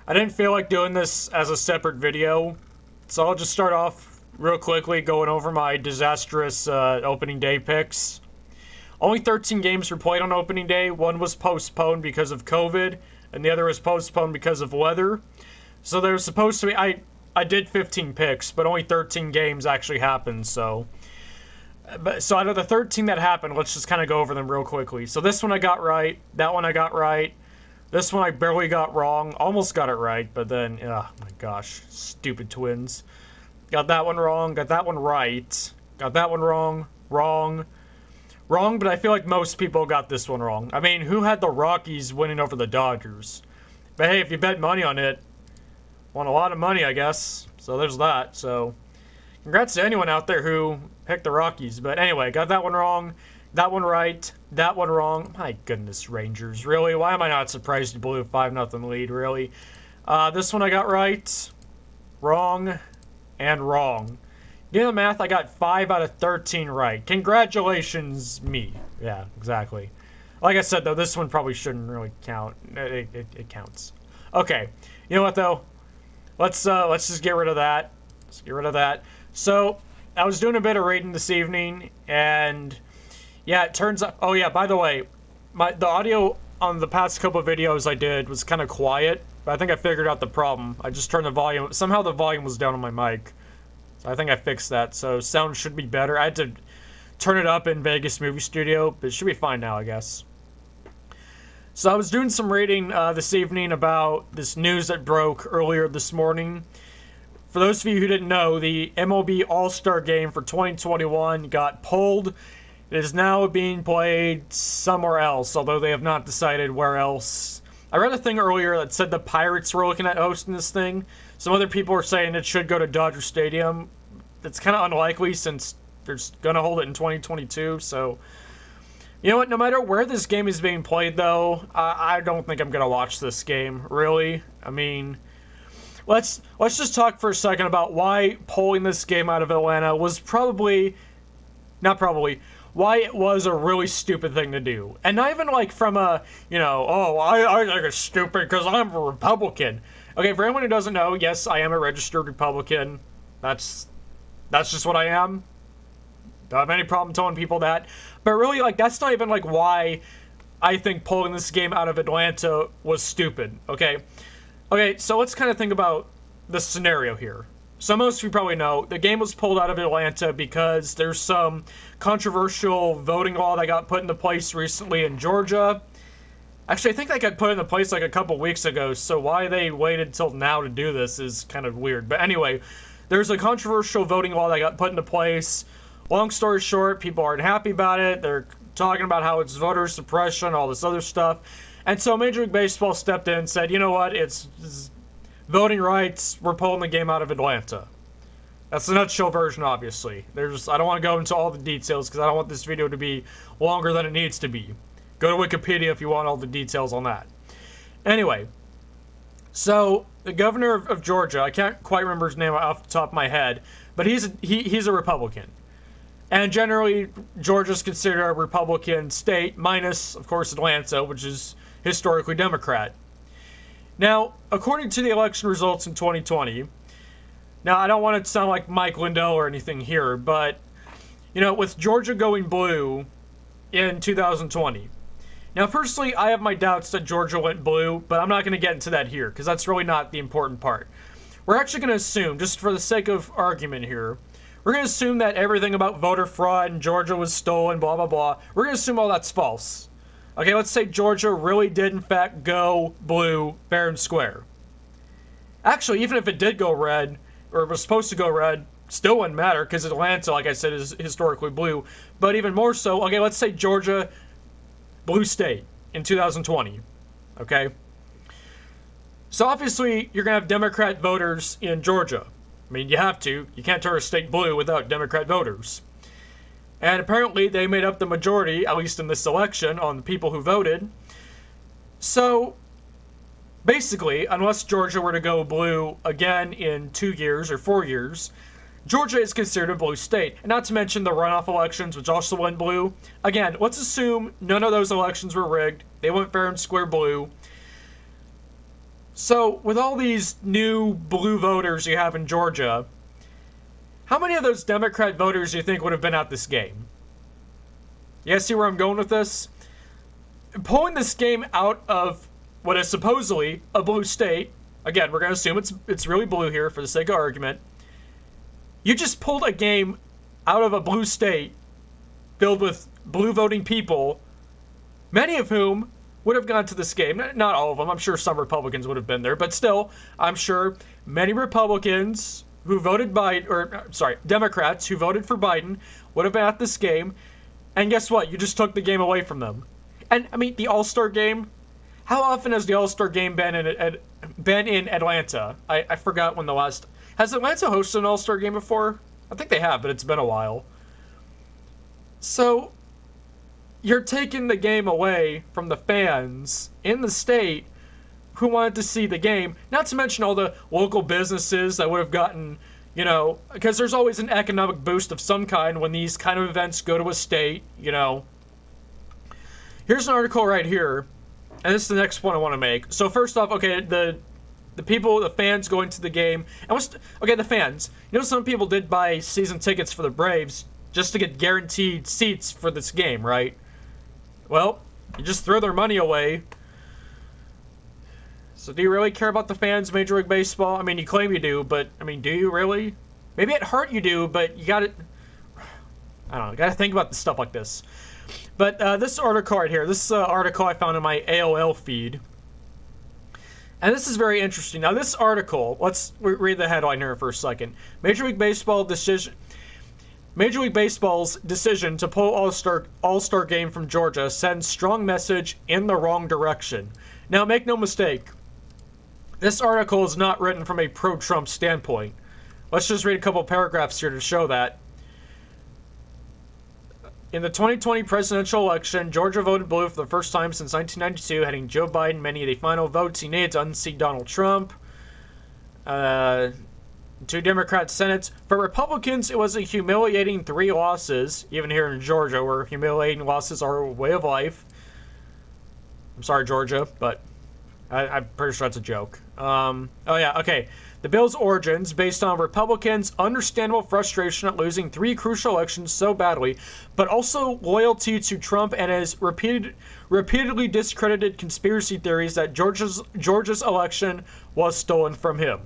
I didn't feel like doing this as a separate video, so I'll just start off real quickly going over my disastrous opening day picks. Only 13 games were played on opening day. One was postponed because of COVID, and the other was postponed because of weather. So there was supposed to be... I did 15 picks, but only 13 games actually happened, so... So out of the 13 that happened, let's just kind of go over them real quickly. So this one I got right. That one I got right. This one I barely got wrong. Almost got it right, but then... Oh my gosh. Stupid Twins. Got that one wrong. Got that one right. Got that one wrong. Wrong. Wrong, but I feel like most people got this one wrong. I mean, who had the Rockies winning over the Dodgers? But hey, if you bet money on it, won a lot of money, I guess. So there's that. So congrats to anyone out there who picked the Rockies. But anyway, got that one wrong. That one right. That one wrong. My goodness, Rangers. Really? Why am I not surprised you blew a 5-0 lead, really? This one I got right. Wrong. And wrong. Doing the math, I got 5 out of 13 right. Congratulations, me. Yeah, exactly. Like I said, though, this one probably shouldn't really count. It counts. Okay. You know what, though? Let's just get rid of that. Let's get rid of that. So, I was doing a bit of reading this evening, and yeah, it turns out... Oh, yeah, by the way, the audio on the past couple of videos I did was kind of quiet, but I think I figured out the problem. I just turned the volume... Somehow the volume was down on my mic. I think I fixed that, so sound should be better. I had to turn it up in Vegas Movie Studio, but it should be fine now, I guess. So I was doing some reading this evening about this news that broke earlier this morning. For those of you who didn't know, the MLB All Star Game for 2021 got pulled. It is now being played somewhere else, although they have not decided where else. I read a thing earlier that said the Pirates were looking at hosting this thing. Some other people are saying it should go to Dodger Stadium. It's kind of unlikely since they're going to hold it in 2022. So, you know what? No matter where this game is being played, though, I don't think I'm going to watch this game, really. I mean, let's just talk for a second about why pulling this game out of Atlanta was why it was a really stupid thing to do. And not even like from a, I think it's stupid because I'm a Republican. Okay, for anyone who doesn't know, yes, I am a registered Republican. That's just what I am. Don't have any problem telling people that. But really, like, that's not even, like, why I think pulling this game out of Atlanta was stupid, okay? Okay, so let's kind of think about the scenario here. So most of you probably know, the game was pulled out of Atlanta because there's some controversial voting law that got put into place recently in Georgia. Actually, I think that got put into place like a couple weeks ago, so why they waited till now to do this is kind of weird. But anyway, there's a controversial voting law that got put into place. Long story short, people aren't happy about it. They're talking about how it's voter suppression, all this other stuff. And so Major League Baseball stepped in and said, you know what, it's voting rights, we're pulling the game out of Atlanta. That's the nutshell version, obviously. I don't want to go into all the details because I don't want this video to be longer than it needs to be. Go to Wikipedia if you want all the details on that. Anyway, so the governor of Georgia, I can't quite remember his name off the top of my head, but he's a Republican. And generally, Georgia's considered a Republican state, minus, of course, Atlanta, which is historically Democrat. Now, according to the election results in 2020, now I don't want to sound like Mike Lindell or anything here, but, with Georgia going blue in 2020. Now, personally, I have my doubts that Georgia went blue, but I'm not going to get into that here, because that's really not the important part. We're actually going to assume, just for the sake of argument here, we're going to assume that everything about voter fraud and Georgia was stolen, blah, blah, blah. We're going to assume all that's false. Okay, let's say Georgia really did, in fact, go blue, fair and square. Actually, even if it did go red, or it was supposed to go red, still wouldn't matter, because Atlanta, like I said, is historically blue. But even more so, okay, let's say Georgia, blue state, in 2020. Okay? So obviously, you're going to have Democrat voters in Georgia. I mean, you have to. You can't turn a state blue without Democrat voters. And apparently, they made up the majority, at least in this election, on the people who voted. So, basically, unless Georgia were to go blue again in 2 years or 4 years, Georgia is considered a blue state. And not to mention the runoff elections, which also went blue. Again, let's assume none of those elections were rigged. They went fair and square blue. So, with all these new blue voters you have in Georgia, how many of those Democrat voters do you think would have been at this game? You guys see where I'm going with this? Pulling this game out of what is supposedly a blue state, again, we're going to assume it's really blue here for the sake of argument. You just pulled a game out of a blue state filled with blue voting people, many of whom would have gone to this game. Not all of them. I'm sure some Republicans would have been there, but still, I'm sure many Republicans who voted Democrats who voted for Biden would have been at this game. And guess what? You just took the game away from them. And I mean, the All Star Game. How often has the All Star Game been in Atlanta? I forgot when the last. Has Atlanta hosted an All Star Game before? I think they have, but it's been a while. So, you're taking the game away from the fans in the state who wanted to see the game. Not to mention all the local businesses that would have gotten, because there's always an economic boost of some kind when these kind of events go to a state, Here's an article right here, and this is the next point I want to make. So first off, okay, the fans going to the game, and the fans. Some people did buy season tickets for the Braves just to get guaranteed seats for this game, right? Well, you just throw their money away. So do you really care about the fans of Major League Baseball? I mean, you claim you do, but, do you really? Maybe at heart you do, but you gotta think about the stuff like this. But this article right here, this article I found in my AOL feed. And this is very interesting. Now, this article, let's read the headline here for a second. Major League Baseball's decision to pull All-Star Game from Georgia sends strong message in the wrong direction. Now, make no mistake, this article is not written from a pro-Trump standpoint. Let's just read a couple paragraphs here to show that. In the 2020 presidential election, Georgia voted blue for the first time since 1992, heading Joe Biden many of the final votes he needed to unseat Donald Trump. 2 Democrat Senates. For Republicans, it was a humiliating 3 losses, even here in Georgia, where humiliating losses are a way of life. I'm sorry, Georgia, but I'm pretty sure that's a joke. The bill's origins, based on Republicans' understandable frustration at losing 3 crucial elections so badly, but also loyalty to Trump and his repeatedly discredited conspiracy theories that Georgia's election was stolen from him.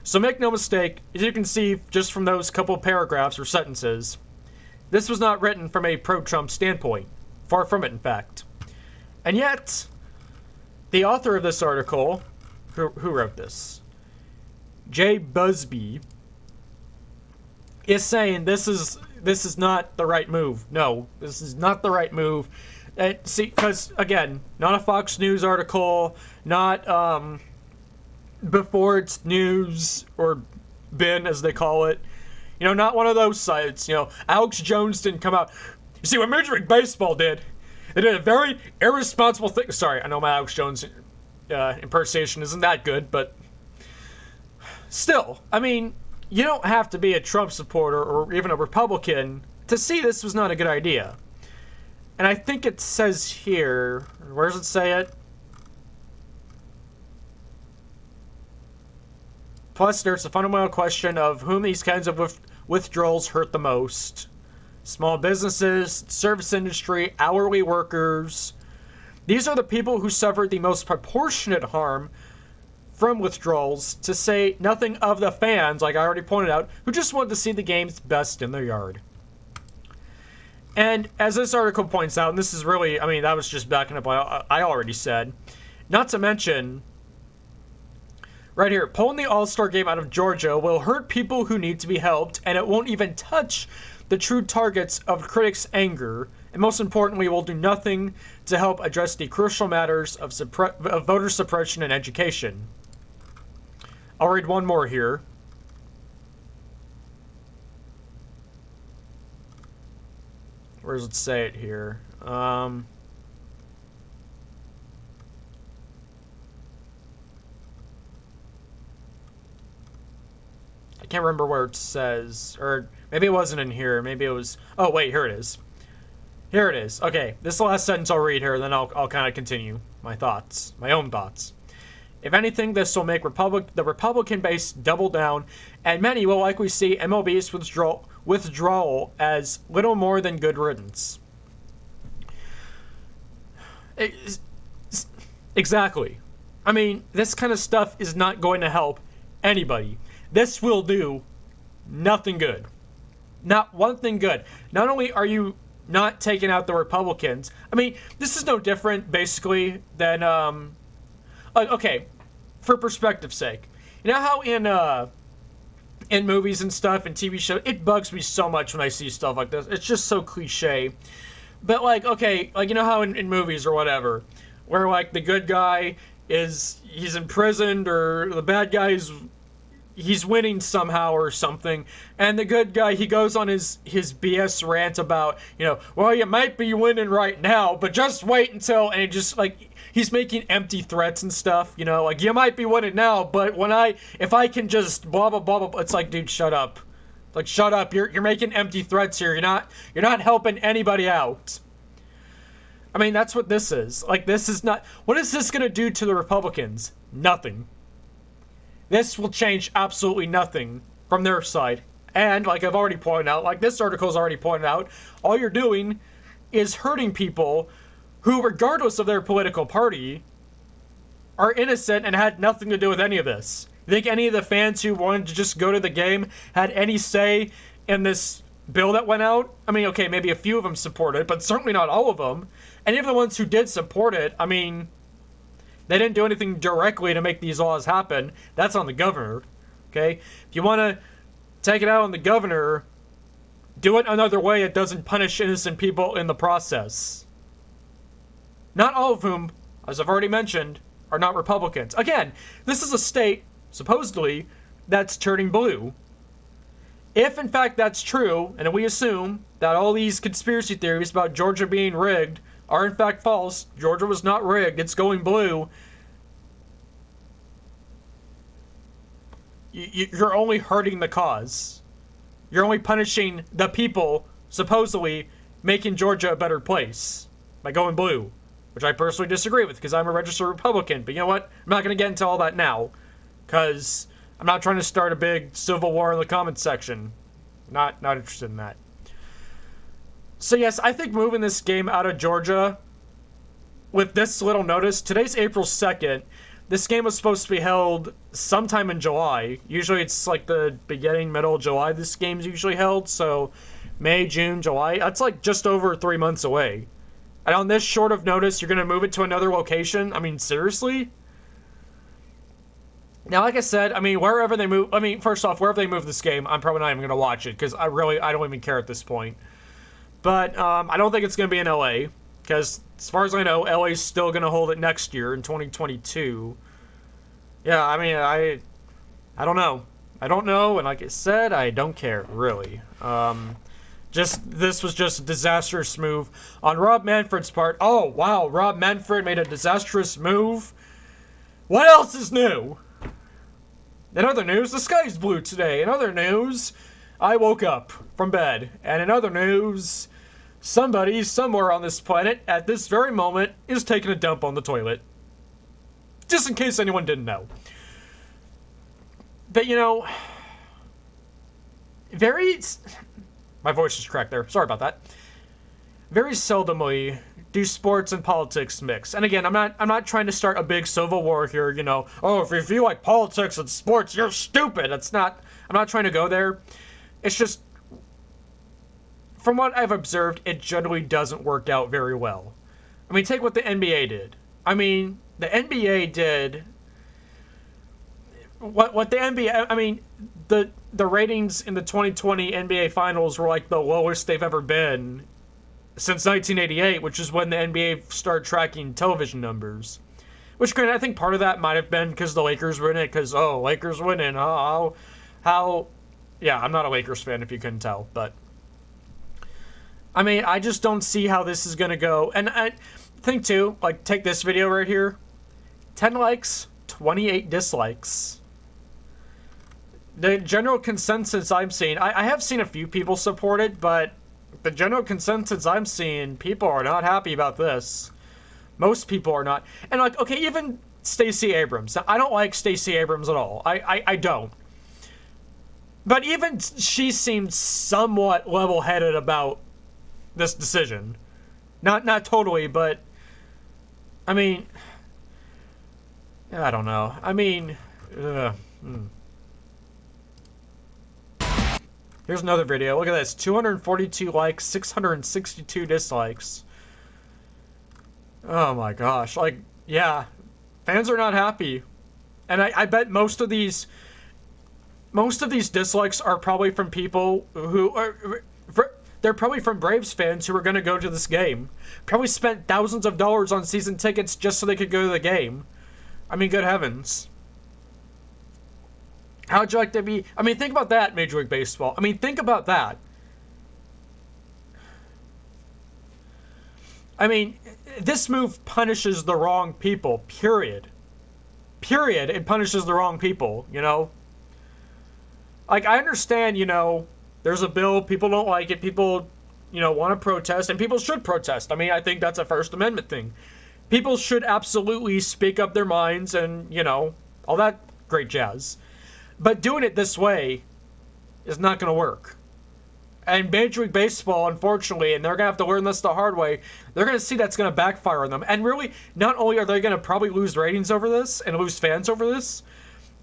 So make no mistake, as you can see just from those couple paragraphs or sentences, this was not written from a pro-Trump standpoint. Far from it, in fact. And yet, the author of this article, who wrote this, Jay Busby, is saying this is not the right move. No, this is not the right move. Because, again, not a Fox News article, not Before It's News, or BIN, as they call it. Not one of those sites. Alex Jones didn't come out. You see, what Major League Baseball did, they did a very irresponsible thing. Sorry, I know my Alex Jones impersonation isn't that good, but still, you don't have to be a Trump supporter or even a Republican to see this was not a good idea. And I think it says here, where does it say it? Plus, there's a fundamental question of whom these kinds of withdrawals hurt the most. Small businesses, service industry, hourly workers. These are the people who suffered the most proportionate harm from withdrawals, to say nothing of the fans, like I already pointed out, who just wanted to see the game's best in their yard. And as this article points out, and this is really, that was just backing up what I already said, not to mention, right here, pulling the All-Star Game out of Georgia will hurt people who need to be helped, and it won't even touch the true targets of critics' anger, and most importantly, will do nothing to help address the crucial matters of voter suppression and education. I'll read one more here. Where does it say it here? I can't remember where it says, or maybe it wasn't in here. Maybe it was. Oh wait, here it is. Here it is. Okay, this is the last sentence I'll read here, then I'll kind of continue my own thoughts. If anything, this will make the Republican base double down, and many will likely see MLB's withdrawal as little more than good riddance. Exactly. I mean, this kind of stuff is not going to help anybody. This will do nothing good. Not one thing good. Not only are you not taking out the Republicans, I mean, this is no different, basically, than, like, okay, for perspective's sake. You know how in movies and stuff and TV shows, it bugs me so much when I see stuff like this. It's just so cliche. But, like, okay, like, you know how in movies or whatever, where, like, the good guy he's imprisoned, or the bad guy he's winning somehow or something, and the good guy, he goes on his BS rant about, well, you might be winning right now, but just wait until, and just, like, he's making empty threats and stuff, like, you might be winning now, but if I can just blah, blah, blah, blah, it's like, dude, shut up. Like, shut up, you're making empty threats here, you're not helping anybody out. I mean, that's what this is. Like, this is not... What is this going to do to the Republicans? Nothing. This will change absolutely nothing from their side. And, like I've already pointed out, like this article's already pointed out, all you're doing is hurting people who, regardless of their political party, are innocent and had nothing to do with any of this. You think any of the fans who wanted to just go to the game had any say in this bill that went out? I mean, okay, maybe a few of them supported, but certainly not all of them. And even the ones who did support it, I mean, they didn't do anything directly to make these laws happen. That's on the governor, okay? If you want to take it out on the governor, do it another way that doesn't punish innocent people in the process. Not all of whom, as I've already mentioned, are not Republicans. Again, this is a state, supposedly, that's turning blue. If, in fact, that's true, and we assume that all these conspiracy theories about Georgia being rigged are, in fact, false, Georgia was not rigged, it's going blue, you're only hurting the cause. You're only punishing the people, supposedly, making Georgia a better place by going blue, which I personally disagree with because I'm a registered Republican. But you know what? I'm not going to get into all that now because I'm not trying to start a big civil war in the comments section. Not interested in that. So yes, I think moving this game out of Georgia with this little notice, today's April 2nd, this game was supposed to be held sometime in July. Usually it's like the beginning, middle of July this game's usually held, so May, June, July, that's like just over 3 months away. And on this short of notice, you're going to move it to another location? I mean, seriously? Now, like I said, I mean, wherever they move, first off, wherever they move this game, I'm probably not even going to watch it, because I don't even care at this point. But I don't think it's going to be in LA, because as far as I know, LA's still going to hold it next year in 2022. Yeah, I mean, I don't know. I don't know, and like I said, I don't care, really. This was just a disastrous move on Rob Manfred's part. Oh, wow, Rob Manfred made a disastrous move? What else is new? In other news, the sky's blue today. In other news, I woke up from bed. And in other news, somebody somewhere on this planet at this very moment is taking a dump on the toilet. Just in case anyone didn't know. But, my voice just cracked there. Sorry about that. Very seldomly do sports and politics mix. And again, I'm not trying to start a big civil war here, oh, if you like politics and sports, you're stupid. I'm not trying to go there. It's just, from what I've observed, it generally doesn't work out very well. I mean, take what the NBA did. I mean, the NBA did what the NBA, I mean, the ratings in the 2020 NBA Finals were like the lowest they've ever been since 1988, which is when the NBA started tracking television numbers. Which, granted, I think part of that might have been because the Lakers were in it, because, oh, Lakers winning, how... Yeah, I'm not a Lakers fan if you couldn't tell, but... I mean, I just don't see how this is going to go. And I think, too, like, take this video right here. 10 likes, 28 dislikes. The general consensus I'm seeing... I have seen a few people support it, but the general consensus I'm seeing, people are not happy about this. Most people are not. And, like, okay, even Stacey Abrams. Now, I don't like Stacey Abrams at all. I don't. But even she seemed somewhat level-headed about this decision. Not totally, but I mean, I don't know. I mean, Here's another video. Look at this. 242 likes, 662 dislikes. Oh my gosh. Like, yeah. Fans are not happy. And I bet most of these dislikes are probably from people who are... They're probably from Braves fans who are going to go to this game. Probably spent thousands of dollars on season tickets just so they could go to the game. I mean, good heavens. How'd you like to be... I mean, think about that, Major League Baseball. I mean, think about that. I mean, this move punishes the wrong people, period. Period, it punishes the wrong people, you know? Like, I understand, you know, there's a bill, people don't like it, people, you know, want to protest, and people should protest. I mean, I think that's a First Amendment thing. People should absolutely speak up their minds and, you know, all that great jazz. But doing it this way is not going to work. And Major League Baseball, unfortunately, and they're going to have to learn this the hard way, they're going to see that's going to backfire on them. And really, not only are they going to probably lose ratings over this and lose fans over this,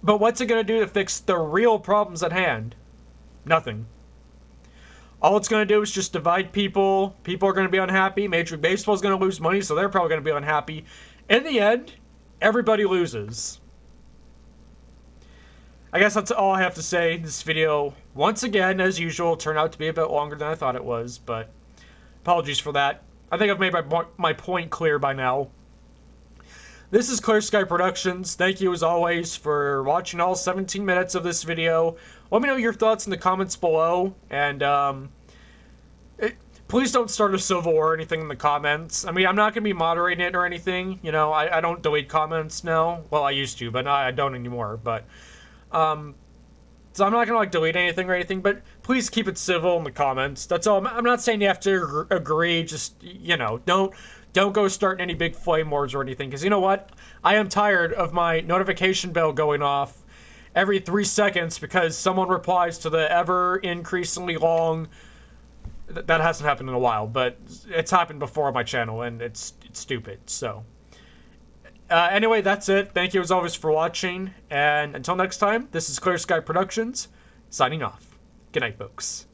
but what's it going to do to fix the real problems at hand? Nothing. All it's going to do is just divide people. People are going to be unhappy. Major League Baseball is going to lose money, so they're probably going to be unhappy. In the end, everybody loses. I guess that's all I have to say. This video, once again, as usual, turned out to be a bit longer than I thought it was, but apologies for that. I think I've made my point clear by now. This is Clear Sky Productions. Thank you, as always, for watching all 17 minutes of this video. Let me know your thoughts in the comments below, and please don't start a civil war or anything in the comments. I mean, I'm not going to be moderating it or anything. You know, I don't delete comments now. Well, I used to, but I don't anymore, but... so I'm not gonna like delete anything or anything, but please keep it civil in the comments. That's all. I'm not saying you have to agree. Just, you know, don't go starting any big flame wars or anything. Because you know what? I am tired of my notification bell going off every 3 seconds because someone replies to the ever increasingly long. That hasn't happened in a while, but it's happened before on my channel, and it's stupid. So. Anyway, that's it. Thank you as always for watching, and until next time, this is Clear Sky Productions, signing off. Good night, folks.